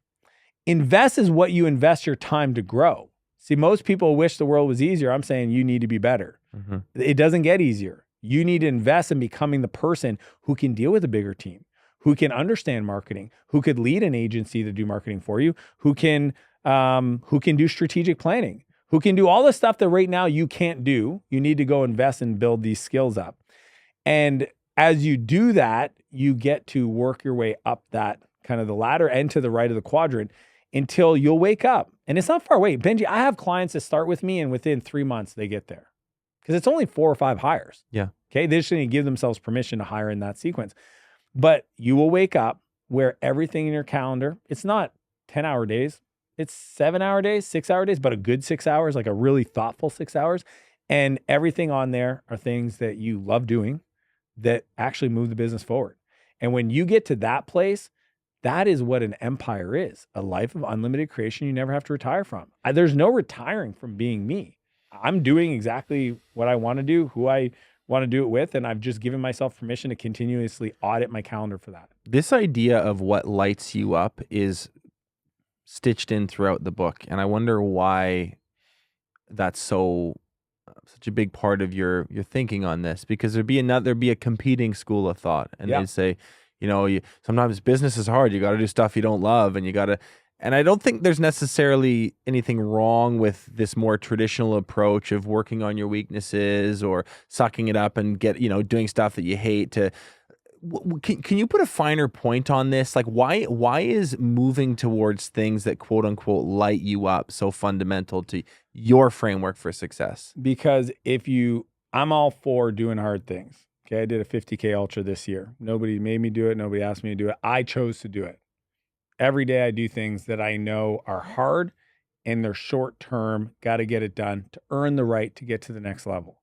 [SPEAKER 3] Invest is what you invest your time to grow. See, most people wish the world was easier. I'm saying you need to be better.
[SPEAKER 4] Mm-hmm.
[SPEAKER 3] It doesn't get easier. You need to invest in becoming the person who can deal with a bigger team, who can understand marketing, who could lead an agency to do marketing for you, who can do strategic planning, who can do all the stuff that right now you can't do. You need to go invest and build these skills up. And as you do that, you get to work your way up that kind of the ladder and to the right of the quadrant until you'll wake up. And it's not far away. Benji, I have clients that start with me and within 3 months they get there. Because it's only 4 or 5 hires.
[SPEAKER 4] Yeah.
[SPEAKER 3] Okay. They just need to give themselves permission to hire in that sequence. But you will wake up where everything in your calendar, it's not 10-hour days, it's 7-hour days, 6-hour days, but a good 6 hours, like a really thoughtful 6 hours. And everything on there are things that you love doing that actually move the business forward. And when you get to that place, that is what an empire is, a life of unlimited creation you never have to retire from. There's no retiring from being me. I'm doing exactly what I want to do, who I want to do it with, and I've just given myself permission to continuously audit my calendar for that.
[SPEAKER 4] This idea of what lights you up is stitched in throughout the book, and I wonder why that's such a big part of your thinking on this, because there'd be a competing school of thought, and they'd say, sometimes business is hard. You got to do stuff you don't love, and I don't think there's necessarily anything wrong with this more traditional approach of working on your weaknesses or sucking it up and doing stuff that you hate. Can you put a finer point on this? Like why is moving towards things that quote unquote light you up so fundamental to your framework for success?
[SPEAKER 3] Because I'm all for doing hard things. Okay, I did a 50K ultra this year. Nobody made me do it. Nobody asked me to do it. I chose to do it. Every day I do things that I know are hard and they're short term, got to get it done to earn the right to get to the next level.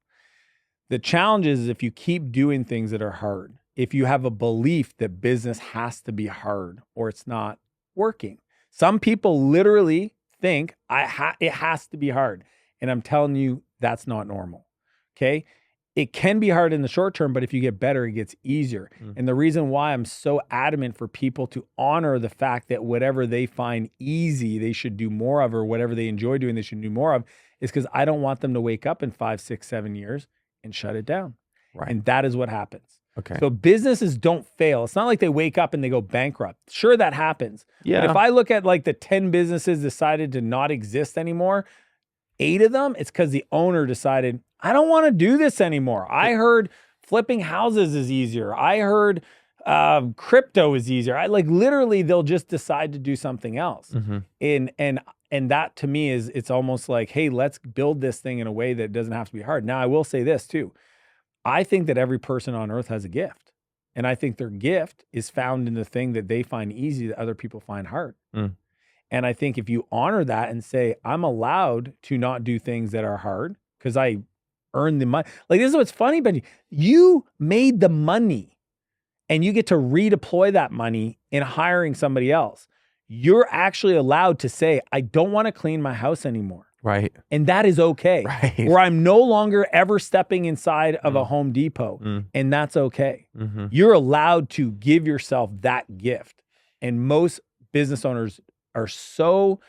[SPEAKER 3] The challenge is if you keep doing things that are hard, if you have a belief that business has to be hard or it's not working. Some people literally think it has to be hard. And I'm telling you, that's not normal. Okay. It can be hard in the short term, but if you get better, it gets easier. And the reason why I'm so adamant for people to honor the fact that whatever they find easy, they should do more of, or whatever they enjoy doing, they should do more of, is because I don't want them to wake up in 5, 6, 7 years and shut it down.
[SPEAKER 4] Right.
[SPEAKER 3] And that is what happens.
[SPEAKER 4] Okay.
[SPEAKER 3] So businesses don't fail. It's not like they wake up and they go bankrupt. Sure, that happens.
[SPEAKER 4] Yeah.
[SPEAKER 3] But if I look at like the 10 businesses decided to not exist anymore, 8 of them, it's because the owner decided, I don't want to do this anymore. I heard flipping houses is easier. I heard crypto is easier. Literally they'll just decide to do something else. Mm-hmm. And that to me it's almost like, hey, let's build this thing in a way that doesn't have to be hard. Now I will say this too. I think that every person on earth has a gift. And I think their gift is found in the thing that they find easy that other people find hard. Mm. And I think if you honor that and say, I'm allowed to not do things that are hard because I earn the money. Like, this is what's funny, Benji. You made the money and you get to redeploy that money in hiring somebody else. You're actually allowed to say, I don't want to clean my house anymore.
[SPEAKER 4] Right.
[SPEAKER 3] And that is okay.
[SPEAKER 4] Right.
[SPEAKER 3] Where I'm no longer ever stepping inside of a Home Depot, and that's okay.
[SPEAKER 4] Mm-hmm.
[SPEAKER 3] You're allowed to give yourself that gift. And most business owners are so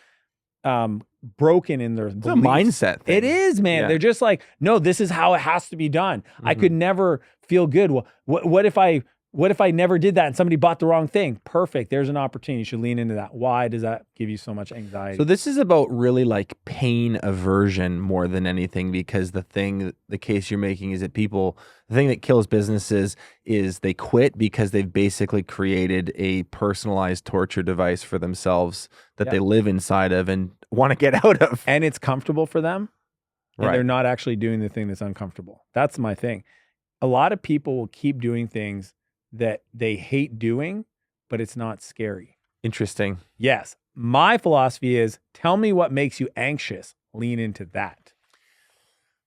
[SPEAKER 3] broken in their
[SPEAKER 4] It's a
[SPEAKER 3] beliefs.
[SPEAKER 4] mindset thing.
[SPEAKER 3] It is, man.
[SPEAKER 4] Yeah.
[SPEAKER 3] They're just like, no, this is how it has to be done. I could never feel good. Well, what if I never did that and somebody bought the wrong thing? Perfect. There's an opportunity. You should lean into that. Why does that give you so much anxiety?
[SPEAKER 4] So this is about really like pain aversion more than anything, because the case you're making is that the thing that kills businesses is they quit because they've basically created a personalized torture device for themselves that they live inside of and want to get out of.
[SPEAKER 3] And it's comfortable for them. And
[SPEAKER 4] Right.
[SPEAKER 3] they're not actually doing the thing that's uncomfortable. That's my thing. A lot of people will keep doing things that they hate doing, but it's not scary.
[SPEAKER 4] Interesting.
[SPEAKER 3] Yes. My philosophy is, tell me what makes you anxious. Lean into that.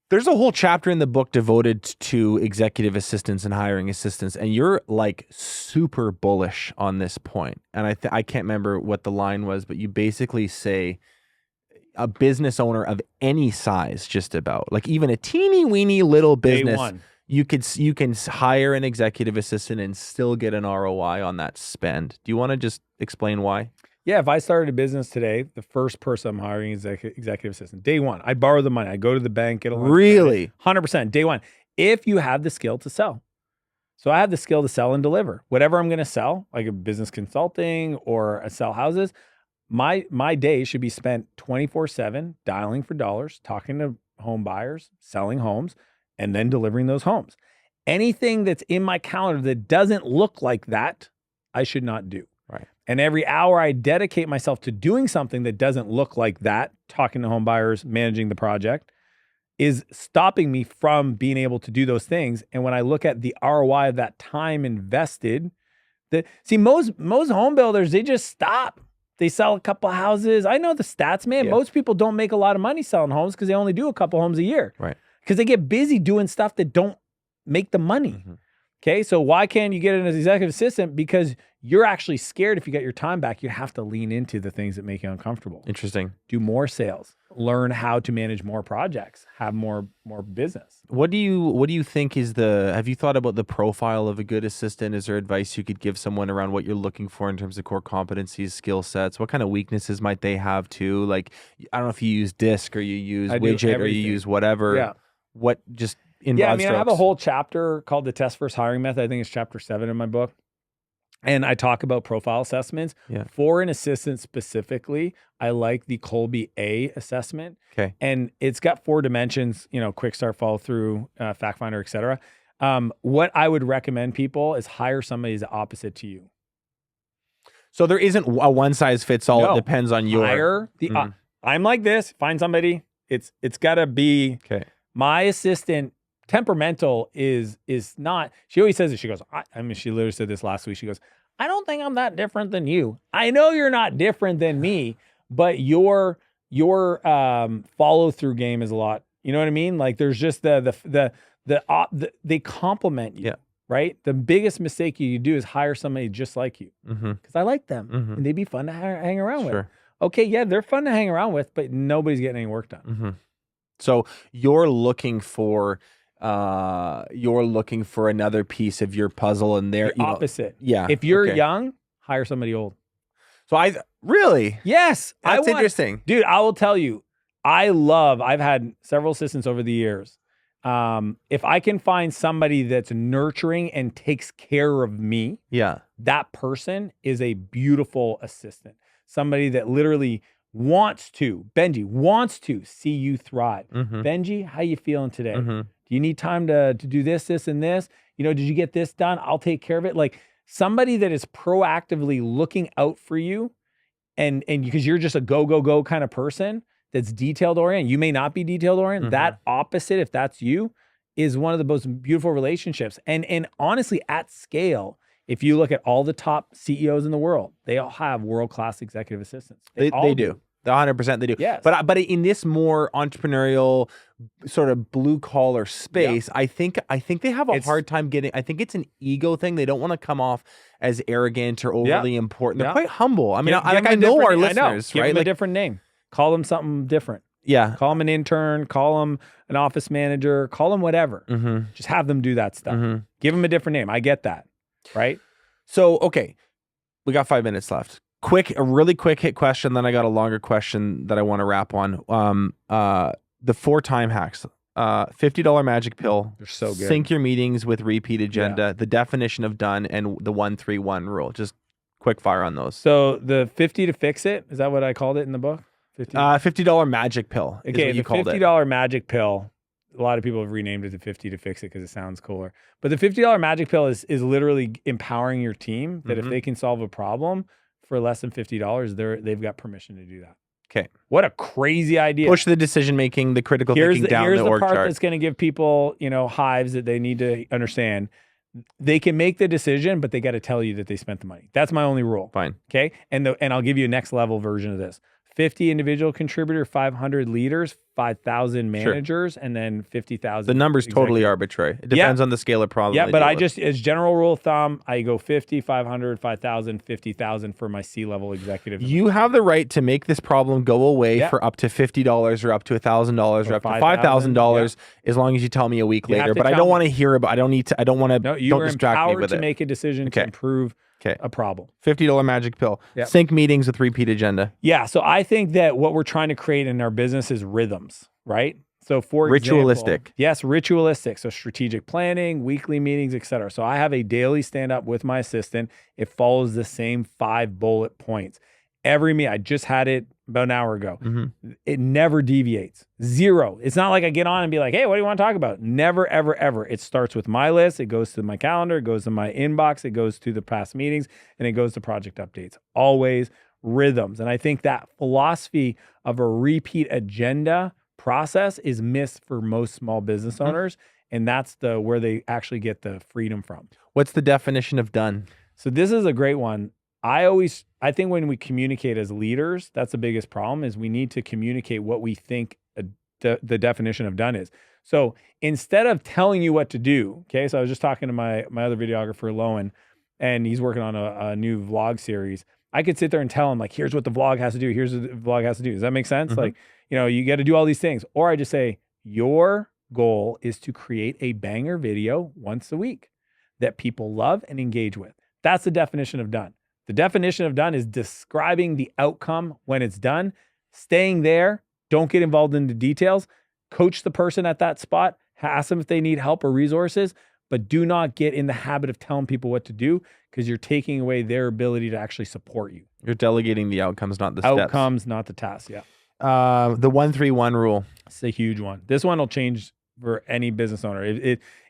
[SPEAKER 4] There's a whole chapter in the book devoted to executive assistants and hiring assistants, and you're like super bullish on this point. And I can't remember what the line was, but you basically say a business owner of any size, just about, like even a teeny weeny little
[SPEAKER 3] Day
[SPEAKER 4] business,
[SPEAKER 3] one.
[SPEAKER 4] you can hire an executive assistant and still get an ROI on that spend. Do you want to just explain why?
[SPEAKER 3] Yeah, if I started a business today, the first person I'm hiring is executive assistant. Day one, I borrow the money. I go to the bank, get a line of
[SPEAKER 4] Really?
[SPEAKER 3] credit. 100%. Day one. If you have the skill to sell. So I have the skill to sell and deliver. Whatever I'm going to sell, like a business consulting or a sell houses, my day should be spent 24/7 dialing for dollars, talking to home buyers, selling homes, and then delivering those homes. Anything that's in my calendar that doesn't look like that, I should not do.
[SPEAKER 4] Right.
[SPEAKER 3] And every hour I dedicate myself to doing something that doesn't look like that, talking to home buyers, managing the project, is stopping me from being able to do those things. And when I look at the ROI of that time invested, most home builders, they just stop. They sell a couple houses. I know the stats, man.
[SPEAKER 4] Yeah.
[SPEAKER 3] Most people don't make a lot of money selling homes because they only do a couple homes a year.
[SPEAKER 4] Right.
[SPEAKER 3] Because they get busy doing stuff that don't make the money. Okay, so why can't you get an executive assistant? Because you're actually scared if you get your time back, you have to lean into the things that make you uncomfortable.
[SPEAKER 4] Interesting.
[SPEAKER 3] Do more sales, learn how to manage more projects, have more business.
[SPEAKER 4] What do you think is have you thought about the profile of a good assistant? Is there advice you could give someone around what you're looking for in terms of core competencies, skill sets? What kind of weaknesses might they have too? Like, I don't know if you use DISC or you use
[SPEAKER 3] I do
[SPEAKER 4] widget or you
[SPEAKER 3] everything.
[SPEAKER 4] use whatever.
[SPEAKER 3] Yeah.
[SPEAKER 4] What just in
[SPEAKER 3] Yeah, I
[SPEAKER 4] broad
[SPEAKER 3] mean, I have a
[SPEAKER 4] strokes?
[SPEAKER 3] whole chapter called the Test First Hiring Method. I think it's chapter 7 in my book. And I talk about profile assessments.
[SPEAKER 4] Yeah.
[SPEAKER 3] For an assistant specifically, I like the Colby A assessment.
[SPEAKER 4] Okay.
[SPEAKER 3] And it's got 4 dimensions, quick start, follow through, fact finder, et cetera. What I would recommend people is hire somebody who's opposite to you.
[SPEAKER 4] So there isn't a one size fits all.
[SPEAKER 3] No.
[SPEAKER 4] It depends on your
[SPEAKER 3] Hire the, I'm like this, find somebody. It's gotta be,
[SPEAKER 4] Okay.
[SPEAKER 3] my assistant temperamental is not, she always says it. She goes, she literally said this last week. She goes, I don't think I'm that different than you. I know you're not different than me, but your follow through game is a lot. You know what I mean? Like there's just they complement you,
[SPEAKER 4] Yeah.
[SPEAKER 3] right? The biggest mistake you do is hire somebody just like you,
[SPEAKER 4] Mm-hmm.
[SPEAKER 3] because I like them
[SPEAKER 4] Mhm.
[SPEAKER 3] and they'd be fun to hang around with.
[SPEAKER 4] Sure.
[SPEAKER 3] Okay, yeah, they're fun to hang around with, but nobody's getting any work done.
[SPEAKER 4] Mm-hmm. So you're looking for another piece of your puzzle, and there
[SPEAKER 3] The opposite.
[SPEAKER 4] yeah.
[SPEAKER 3] If you're
[SPEAKER 4] okay.
[SPEAKER 3] young, hire somebody old.
[SPEAKER 4] So really
[SPEAKER 3] Yes.
[SPEAKER 4] that's interesting.
[SPEAKER 3] Dude, I will tell you, I've had several assistants over the years. If I can find somebody that's nurturing and takes care of me,
[SPEAKER 4] Yeah.
[SPEAKER 3] that person is a beautiful assistant. Somebody that literally Benji wants to see you thrive.
[SPEAKER 4] Mm-hmm.
[SPEAKER 3] Benji, how you feeling today?
[SPEAKER 4] Mm-hmm.
[SPEAKER 3] Do you need time to do this, and this? Did you get this done? I'll take care of it. Like somebody that is proactively looking out for you and because you're just a go kind of person that's detailed oriented. You may not be detailed oriented.
[SPEAKER 4] Mhm.
[SPEAKER 3] That opposite, if that's you, is one of the most beautiful relationships. And honestly, at scale, if you look at all the top CEOs in the world, they all have world-class executive assistants.
[SPEAKER 4] They
[SPEAKER 3] all
[SPEAKER 4] do. 100% they do.
[SPEAKER 3] Yes.
[SPEAKER 4] But in this more entrepreneurial sort of blue collar space, I think they have a hard time getting. I think it's an ego thing. They don't want to come off as arrogant or overly important. They're quite humble. I mean, I know our listeners,
[SPEAKER 3] Give
[SPEAKER 4] right?
[SPEAKER 3] them a different name. Call them something different.
[SPEAKER 4] Yeah.
[SPEAKER 3] Call them an intern, call them an office manager, call them whatever.
[SPEAKER 4] Mm-hmm.
[SPEAKER 3] Just have them do that stuff.
[SPEAKER 4] Mm-hmm.
[SPEAKER 3] Give them a different name. I get that, right?
[SPEAKER 4] So, okay, we got 5 minutes left. A really quick hit question. Then I got a longer question that I want to wrap on. The 4 time hacks. $50 magic pill.
[SPEAKER 3] They're so good.
[SPEAKER 4] Sync your meetings with repeat agenda. The definition of done, and the 1-3-1 rule. Just quick fire on those.
[SPEAKER 3] So the 50 to fix it, is that what I called it in the book?
[SPEAKER 4] $50 magic pill. Is
[SPEAKER 3] Okay,
[SPEAKER 4] what you
[SPEAKER 3] the
[SPEAKER 4] called
[SPEAKER 3] $50 magic pill. A lot of people have renamed it to 50 to fix it because it sounds cooler. But the $50 magic pill is literally empowering your team that if they can solve a problem for less than $50, they've got permission to do that.
[SPEAKER 4] Okay.
[SPEAKER 3] What a crazy idea.
[SPEAKER 4] Push the decision making, the critical thinking down
[SPEAKER 3] Here's
[SPEAKER 4] the
[SPEAKER 3] the
[SPEAKER 4] org
[SPEAKER 3] part
[SPEAKER 4] chart.
[SPEAKER 3] that's going to give people, hives that they need to understand. They can make the decision, but they got to tell you that they spent the money. That's my only rule.
[SPEAKER 4] Fine.
[SPEAKER 3] Okay. And I'll give you a next level version of this. 50 individual contributor, 500 leaders, 5,000 managers, and then 50,000.
[SPEAKER 4] The number's totally arbitrary. It depends on the scale of problem.
[SPEAKER 3] Yeah, but as general rule of thumb, I go 50, 500, 5,000, 50,000 for my C-level executives.
[SPEAKER 4] You have the right to make this problem go away for up to $50 or up to $1,000 or up to $5,000 as long as you tell me a week later. But I don't want to hear about. I don't want to.
[SPEAKER 3] No, you
[SPEAKER 4] don't
[SPEAKER 3] are
[SPEAKER 4] distract me
[SPEAKER 3] empowered
[SPEAKER 4] with
[SPEAKER 3] to
[SPEAKER 4] it.
[SPEAKER 3] make a decision to improve a problem.
[SPEAKER 4] $50 magic pill.
[SPEAKER 3] Yep.
[SPEAKER 4] Sync meetings with repeat agenda.
[SPEAKER 3] Yeah. So I think that what we're trying to create in our business is rhythms, right? So for
[SPEAKER 4] Ritualistic.
[SPEAKER 3] example, yes, ritualistic. So strategic planning, weekly meetings, etc. So I have a daily stand up with my assistant. It follows the same 5 bullet points. Every meeting, I just had it about an hour ago. It never deviates. 0. It's not like I get on and be like, hey, what do you want to talk about? Never, ever, ever. It starts with my list. It goes to my calendar. It goes to my inbox. It goes to the past meetings, and it goes to project updates. Always rhythms. And I think that philosophy of a repeat agenda process is missed for most small business owners. And that's where they actually get the freedom from.
[SPEAKER 4] What's the definition of done?
[SPEAKER 3] So this is a great one. I think when we communicate as leaders, that's the biggest problem is we need to communicate what we think the definition of done is. So instead of telling you what to do, okay, so I was just talking to my other videographer, Lowen, and he's working on a new vlog series. I could sit there and tell him like, here's what the vlog has to do. Here's what the vlog has to do. Does that make sense? Like, you got to do all these things. Or I just say, your goal is to create a banger video once a week that people love and engage with. That's the definition of done. The definition of done is describing the outcome when it's done, staying there, don't get involved in the details, coach the person at that spot, ask them if they need help or resources, but do not get in the habit of telling people what to do because you're taking away their ability to actually support you.
[SPEAKER 4] You're delegating the outcomes, not the steps.
[SPEAKER 3] Outcomes, not the tasks, yeah.
[SPEAKER 4] The 1-3-1 rule.
[SPEAKER 3] It's a huge one. This one will change for any business owner.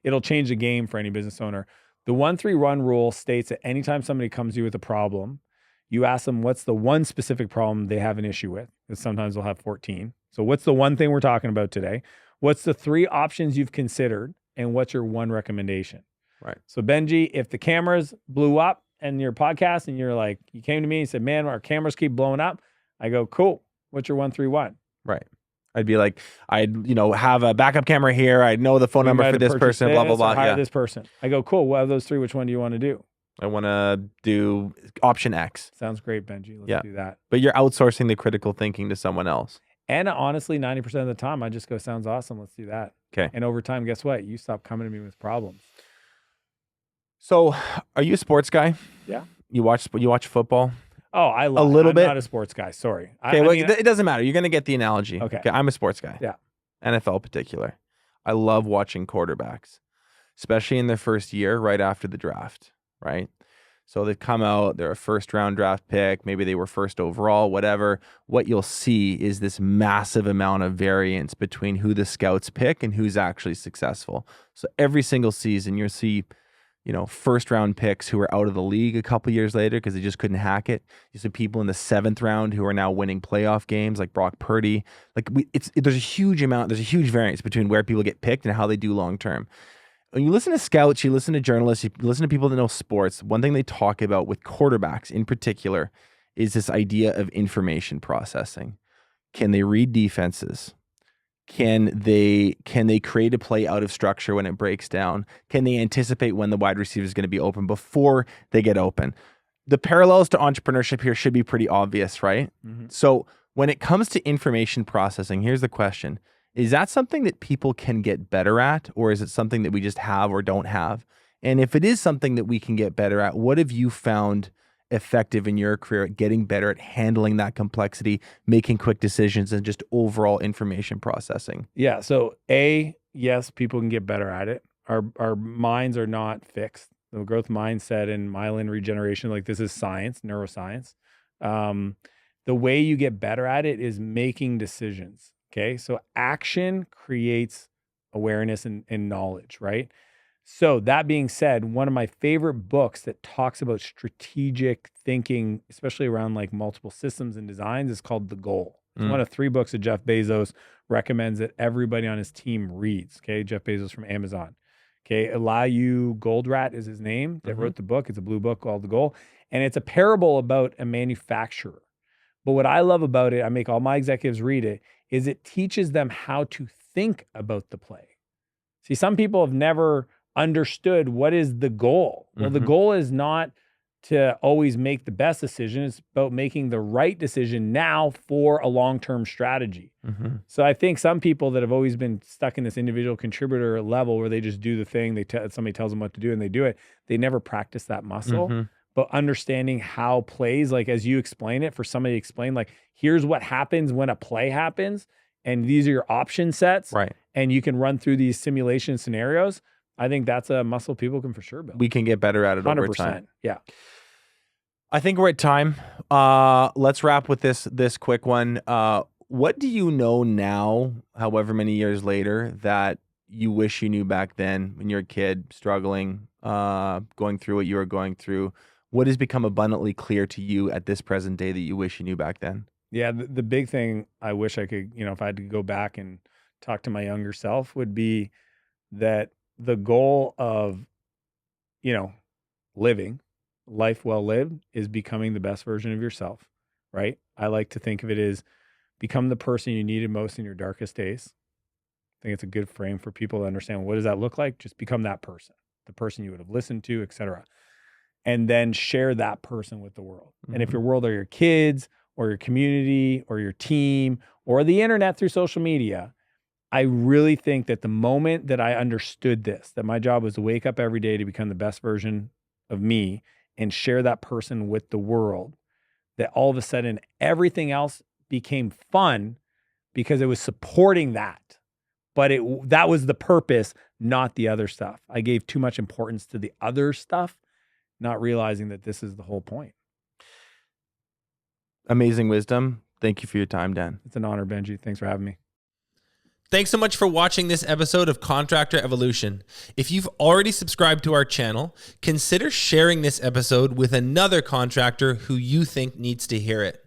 [SPEAKER 3] It'll change the game for any business owner. The 1-3-1 rule states that anytime somebody comes to you with a problem, you ask them what's the one specific problem they have an issue with. Because sometimes they'll have 14. So what's the one thing we're talking about today? What's the 3 options you've considered? And what's your one recommendation?
[SPEAKER 4] Right.
[SPEAKER 3] So Benji, if the cameras blew up in your podcast and you came to me and said, man, our cameras keep blowing up. I go, cool. What's your 1-3-1?
[SPEAKER 4] Right. I'd be like, I'd have a backup camera here. I know the phone number for this person, blah, blah, blah.
[SPEAKER 3] Hire this person. I go, cool. What of those 3, which one do you want to do?
[SPEAKER 4] I want to do option X.
[SPEAKER 3] Sounds great, Benji. Let's do that.
[SPEAKER 4] But you're outsourcing the critical thinking to someone else.
[SPEAKER 3] And honestly, 90% of the time, I just go, sounds awesome. Let's do that.
[SPEAKER 4] Okay.
[SPEAKER 3] And over time, guess what? You stop coming to me with problems.
[SPEAKER 4] So are you a sports guy?
[SPEAKER 3] Yeah.
[SPEAKER 4] You watch football?
[SPEAKER 3] Oh, I love
[SPEAKER 4] a little bit.
[SPEAKER 3] I'm not a sports guy. Sorry.
[SPEAKER 4] Okay, it doesn't matter. You're going to get the analogy.
[SPEAKER 3] Okay.
[SPEAKER 4] I'm a sports guy.
[SPEAKER 3] Yeah.
[SPEAKER 4] NFL particular. I love watching quarterbacks, especially in their first year right after the draft, right? So they've come out, they're a first-round draft pick, maybe they were first overall, whatever. What you'll see is this massive amount of variance between who the scouts pick and who's actually successful. So every single season you'll see first-round picks who are out of the league a couple years later because they just couldn't hack it. You see people in the 7th round who are now winning playoff games, like Brock Purdy. There's a huge variance between where people get picked and how they do long-term. When you listen to scouts, you listen to journalists, you listen to people that know sports, one thing they talk about with quarterbacks in particular is this idea of information processing. Can they read defenses? Can they create a play out of structure when it breaks down? Can they anticipate when the wide receiver is going to be open before they get open? The parallels to entrepreneurship here should be pretty obvious, right? Mm-hmm. So when it comes to information processing, here's the question. Is that something that people can get better at, or is it something that we just have or don't have? And if it is something that we can get better at, what have you found effective in your career at getting better at handling that complexity, making quick decisions, and just overall information processing?
[SPEAKER 3] Yeah. So yes, people can get better at it. Our minds are not fixed. The growth mindset and myelin regeneration, like this is science, neuroscience. The way you get better at it is making decisions. Okay. So action creates awareness and knowledge, right? So that being said, one of my favorite books that talks about strategic thinking, especially around like multiple systems and designs, is called The Goal. It's one of 3 books that Jeff Bezos recommends that everybody on his team reads. Okay. Jeff Bezos from Amazon. Okay. Elihu Goldratt is his name that wrote the book. It's a blue book called The Goal. And it's a parable about a manufacturer. But what I love about it, I make all my executives read it, is it teaches them how to think about the play. See, some people have never understood what is the goal. Well, the goal is not to always make the best decision. It's about making the right decision now for a long-term strategy. So I think some people that have always been stuck in this individual contributor level where they just do the thing, somebody tells them what to do and they do it, they never practice that muscle. But understanding how plays, like as you explain it, for somebody to explain, like, here's what happens when a play happens, and these are your option sets,
[SPEAKER 4] right? And
[SPEAKER 3] you can run through these simulation scenarios. I think that's a muscle people can for sure build.
[SPEAKER 4] We can get better at it 100%. Over time.
[SPEAKER 3] Yeah.
[SPEAKER 4] I think we're at time. Let's wrap with this quick one. What do you know now, however many years later, that you wish you knew back then when you're a kid, struggling, going through what you were going through? What has become abundantly clear to you at this present day that you wish you knew back then?
[SPEAKER 3] Yeah, the big thing I wish I could, if I had to go back and talk to my younger self, would be that the goal of, living life well lived is becoming the best version of yourself, right? I like to think of it as become the person you needed most in your darkest days. I think it's a good frame for people to understand, what does that look like? Just become that person, the person you would have listened to, etc. And then share that person with the world. And if your world are your kids or your community or your team or the internet through social media, I really think that the moment that I understood this, that my job was to wake up every day to become the best version of me and share that person with the world, that all of a sudden everything else became fun because it was supporting that. But that was the purpose, not the other stuff. I gave too much importance to the other stuff, not realizing that this is the whole point.
[SPEAKER 4] Amazing wisdom. Thank you for your time, Dan.
[SPEAKER 3] It's an honor, Benji. Thanks for having me.
[SPEAKER 1] Thanks so much for watching this episode of Contractor Evolution. If you've already subscribed to our channel, consider sharing this episode with another contractor who you think needs to hear it.